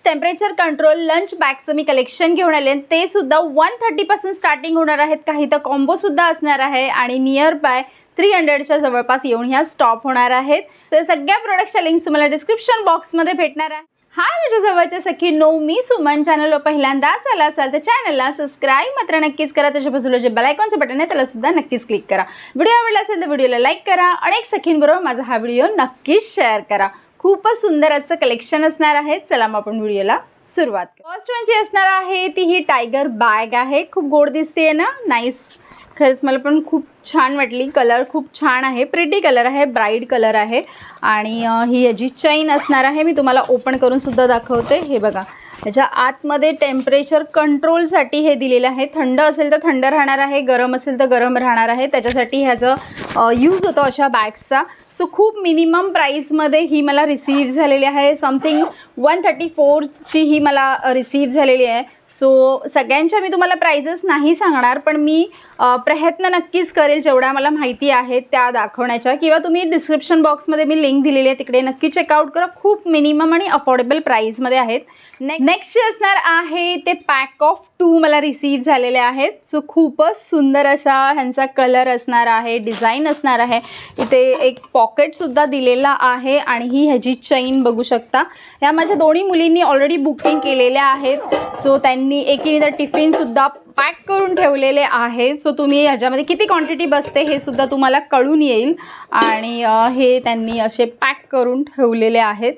Temperature control lunch बॅगचं मी collection घेऊन आले, ते सुद्धा 130 पासून स्टार्टिंग होणार आहेत. काही तर कॉम्बो सुद्धा असणार आहे आणि नियर बाय 300च्या जवळपास येऊन ह्या स्टॉप होणार आहेत. तर सगळ्या प्रोडक्टच्या लिंक्स तुम्हाला डिस्क्रिप्शन बॉक्समध्ये भेटणार आहे. हाय माझ्या जवळच्या सखींनो, मी सुमन. चॅनलवर पहिल्यांदाच आला असाल तर चॅनलला सबस्क्राईब मात्र नक्कीच करा. त्याच्या बाजूला जे बेल आयकॉनचं बटन आहे त्याला सुद्धा नक्कीच क्लिक करा. व्हिडिओ आवडला असेल तर व्हिडिओला लाईक करा. अनेक सखींबरोबर माझा हा व्हिडिओ नक्कीच शेअर करा. खूपच सुंदर असं कलेक्शन असणार आहे. चला मग आपण व्हिडिओला सुरुवात करू. फर्स्ट वन जी असणार आहे ती ही टायगर बॅग आहे. खूप गोड दिसते ना, नाईस. खरंच मला पण खूप छान वाटली. कलर खूप छान आहे, प्रिटी कलर आहे, ब्राईट कलर आहे. आणि ही याची चैन असणार आहे. मी तुम्हाला ओपन करून सुद्धा दाखवते. हे बघा, त्याच्या आतमध्ये टेम्परेचर कंट्रोलसाठी हे दिलेलं आहे. थंड असेल तर थंड राहणार आहे, गरम असेल तर गरम राहणार आहे. त्याच्यासाठी ह्याचं यूज होतो अशा बॅग्सचा. सो खूप मिनिमम प्राईसमध्ये ही मला रिसीव्ह झालेली आहे. समथिंग 134ची ही मला रिसीव्ह झालेली आहे. सो सगळ्यांच्या मी तुम्हाला प्राइजेस नाही सांगणार, पण मी प्रयत्न नक्कीच करेल जेवढ्या मला माहिती आहे त्या दाखवण्याच्या. किंवा तुम्ही डिस्क्रिप्शन बॉक्समध्ये मी लिंक दिलेली आहे, तिकडे नक्की चेकआउट करा. खूप मिनिमम आणि अफोर्डेबल प्राईसमध्ये आहेत. नेक्स्ट जे असणार आहे ते पॅक ऑफ 2 मला रिसीव्ह झालेले आहेत. सो खूपच सुंदर अशा ह्यांचा कलर असणार आहे, डिझाईन असणार आहे. इथे एक पॉकेटसुद्धा दिलेला आहे आणि ही ह्याची चैन बघू शकता. ह्या माझ्या दोन्ही मुलींनी ऑलरेडी बुकिंग केलेल्या आहेत. सो त्यांनी एकीने तर टिफिनसुद्धा पॅक करून ठेवलेले आहे. सो तुम्ही ह्याच्यामध्ये किती क्वांटिटी बसते हे सुद्धा तुम्हाला कळून येईल. आणि हे त्यांनी असे पॅक करून ठेवलेले आहेत.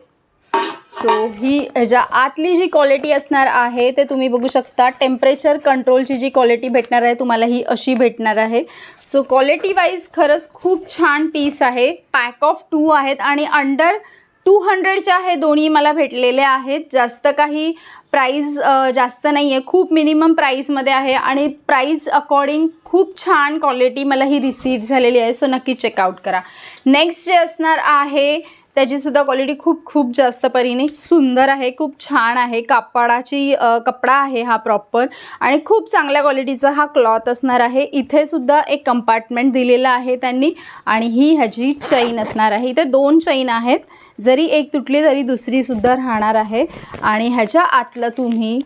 सो ही ह्याच्या आतली जी क्वालिटी असणार आहे ते तुम्ही बघू शकता. टेम्परेचर कंट्रोलची जी क्वालिटी भेटणार आहे तुम्हाला ही अशी भेटणार आहे. सो क्वालिटी वाईज खरंच खूप छान पीस आहे. पॅक ऑफ 2 आहेत आणि अंडर 200च्या हे दोन्ही मला भेटलेले आहेत. जास्त काही प्राईस जास्त नाही आहे, खूप मिनिमम प्राईसमध्ये आहे आणि प्राईस अकॉर्डिंग खूप छान क्वालिटी मला ही रिसीव्ह झालेली आहे. सो नक्की चेकआउट करा. नेक्स्ट जे असणार आहे त्याचीसुद्धा क्वालिटी खूप जास्त परीने सुंदर आहे, खूप छान आहे. कापडाची कपडा आहे हा प्रॉपर आणि खूप चांगल्या क्वालिटीचा हा क्लॉथ असणार आहे. इथे सुद्धा एक कंपार्टमेंट दिलेला आहे त्यांनी आणि ही ह्याची चैन असणार आहे. इथे 2 चैन आहेत, जरी एक तुटली तरी दुसरीसुद्धा राहणार आहे. आणि ह्याच्या आतलं तुम्ही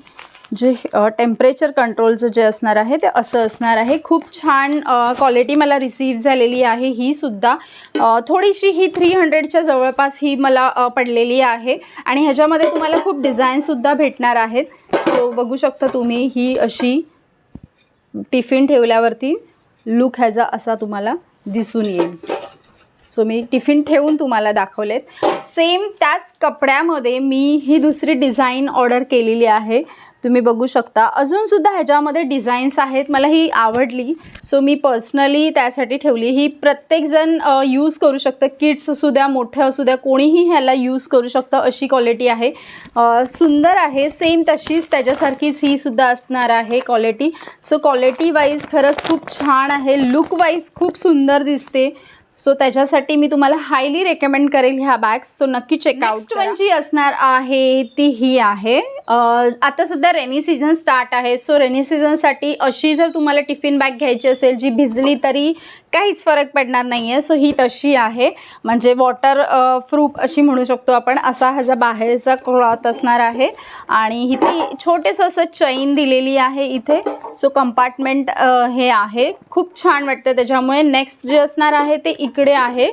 जे टेम्परेचर कंट्रोलचं जे असणार आहे ते असं असणार आहे. खूप छान क्वालिटी मला रिसीव्ह झालेली आहे. ही सुद्धा थोडीशी ही 300च्या जवळपास ही मला पडलेली आहे. आणि ह्याच्यामध्ये तुम्हाला खूप डिझाईनसुद्धा भेटणार आहेत. सो बघू शकता तुम्ही, ही अशी टिफिन ठेवल्यावरती लुक ह्याचा असा तुम्हाला दिसून येईल. सो मी टिफिन ठेवून तुम्हाला दाखवलेत. सेम त्याच कपड्यामध्ये मी ही दुसरी डिझाईन ऑर्डर केलेली आहे. तुम्ही बघू शकता. अजूनसुद्धा ह्याच्यामध्ये डिझाईन्स आहेत. मला ही आवडली, सो मी पर्सनली त्यासाठी ठेवली. ही प्रत्येकजण यूज करू शकतं. किड्स असू द्या, मोठे असू द्या, कोणीही ह्याला यूज करू शकतं अशी क्वालिटी आहे. सुंदर आहे. सेम तशीच त्याच्यासारखीच ही सुद्धा असणार आहे क्वालिटी. सो क्वालिटी वाईज खरंच खूप छान आहे. लुक वाईज खूप सुंदर दिसते. सो त्याच्यासाठी मी तुम्हाला हायली रेकमेंड करेल ह्या बॅग्स. तो नक्की चेकआउट. नेक्स्ट वन जी असणार आहे ती ही आहे. आता सध्या रेनी सीझन स्टार्ट आहे. सो रेनी सीझनसाठी अशी जर तुम्हाला टिफिन बॅग घ्यायची असेल जी भिजली तरी काहीच फरक पडणार नाही आहे. सो ही तशी आहे, म्हणजे वॉटर प्रूफ अशी म्हणू शकतो आपण. असा ह्याचा बाहेरचा क्लॉथ असणार आहे आणि इथे छोटेसं असं चैन दिलेली आहे इथे. सो कंपार्टमेंट हे आहे, खूप छान वाटतं त्याच्यामुळे. नेक्स्ट जे असणार आहे ते इकडे आहे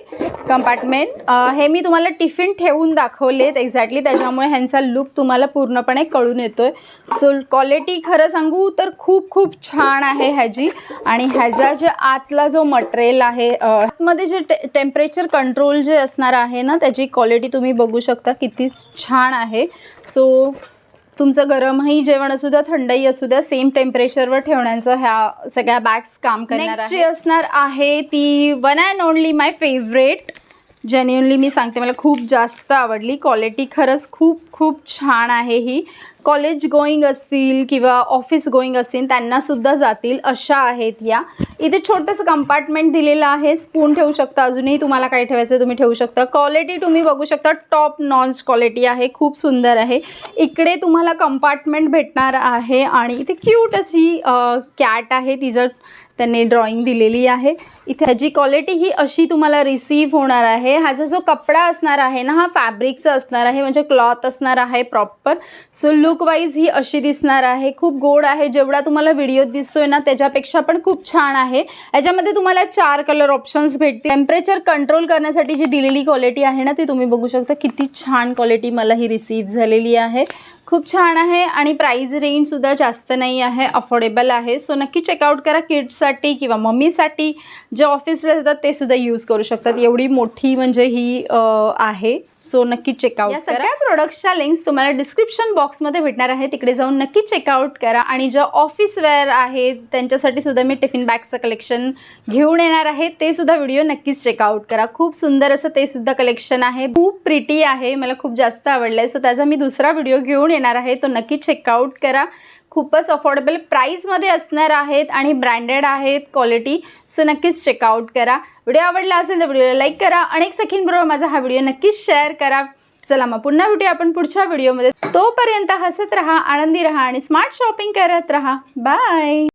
कंपार्टमेंट. हे मी तुम्हाला टिफिन ठेवून दाखवलेत एक्झॅक्टली, त्याच्यामुळे ह्यांचा लुक तुम्हाला पूर्णपणे कळून येतोय. सो क्वालिटी खरं सांगू तर खूप छान आहे ह्याची. आणि ह्याचा जे आतला जो मटेरियल आहे, आतमध्ये जे टेम्परेचर कंट्रोल जे असणार आहे ना, त्याची क्वालिटी तुम्ही बघू शकता किती छान आहे. सो तुमचं गरमही जेवण असू द्या, थंडही असू द्या, सेम टेम्परेचरवर ठेवण्याचं ह्या सगळ्या बॅग्स काम करणार आहे. नेक्स्ट जी असणार आहे ती one and only my favourite. Genuinely मी सांगते, मला खूप जास्त आवडली. क्वालिटी खरंच खूप छान आहे. ही कॉलेज गोईंग असतील किंवा ऑफिस गोईंग असतील त्यांनासुद्धा जातील अशा आहेत या. इथे छोटंसं कंपार्टमेंट दिलेलं आहे. स्पून ठेवू शकता, अजूनही तुम्हाला काय ठेवायचं तुम्ही ठेवू शकता. क्वालिटी तुम्ही बघू शकता, टॉप नॉच क्वालिटी आहे, खूप सुंदर आहे. इकडे तुम्हाला कंपार्टमेंट भेटणार आहे आणि इथे क्यूट अशी कॅट आहे. तिचं त्यांनी ड्रॉइंग दिलेली आहे. इथे ह्याची क्वालिटी ही अशी तुम्हाला रिसीव्ह होणार आहे. ह्याचा जो कपडा असणार आहे ना, हा फॅब्रिकचा असणार आहे, म्हणजे क्लॉथ असणार आहे प्रॉपर. सो लुक वाईज ही अशी दिसणार आहे. खूप गोड आहे. जेवढा तुम्हाला व्हिडिओत दिसतोय ना त्याच्यापेक्षा पण खूप छान आहे. याच्यामध्ये तुम्हाला 4 कलर ऑप्शन्स भेटतील. टेम्परेचर कंट्रोल करण्यासाठी जी दिलेली क्वालिटी आहे ना ती तुम्ही बघू शकता. किती छान क्वालिटी मला ही रिसीव्ह झालेली आहे. खूप छान आहे आणि प्राइस रेंज सुद्धा जास्त नाही आहे, अफोर्डेबल आहे. सो नक्की चेकआउट करा. किड्ससाठी किंवा मम्मीसाठी जे ऑफिसला जातात ते सुद्धा यूज करू शकतात. एवढी मोठी म्हणजे ही आहे. सो नक्की चेकआउट करा. या सगळ्या प्रोडक्ट्सच्या लिंक्स तुम्हाला डिस्क्रिप्शन बॉक्समध्ये भेटणार आहे. तिकडे जाऊन नक्की चेकआउट करा. आणि ज्या ऑफिस वेअर आहेत त्यांच्यासाठी सुद्धा मी टिफिन बॅगचं कलेक्शन घेऊन येणार आहे. ते सुद्धा व्हिडिओ नक्कीच चेकआउट करा. खूप सुंदर असं ते सुद्धा कलेक्शन आहे. खूप प्रिटी आहे. मला खूप जास्त आवडलं आहे. सो त्याचा मी दुसरा व्हिडिओ घेऊन येणार आहे. तो नक्की चेकआउट करा. खूपच अफोर्डेबल प्राईसमध्ये असणार आहेत आणि ब्रँडेड आहेत क्वालिटी. सो नक्कीच चेकआउट करा. व्हिडिओ आवडला असेल तर व्हिडिओला लाईक करा. अनेक सखींबरोबर माझा हा व्हिडिओ नक्कीच शेअर करा. चला मग पुन्हा भेटूया आपण पुढच्या व्हिडिओमध्ये. तोपर्यंत हसत राहा, आनंदी राहा आणि स्मार्ट शॉपिंग करत राहा. बाय.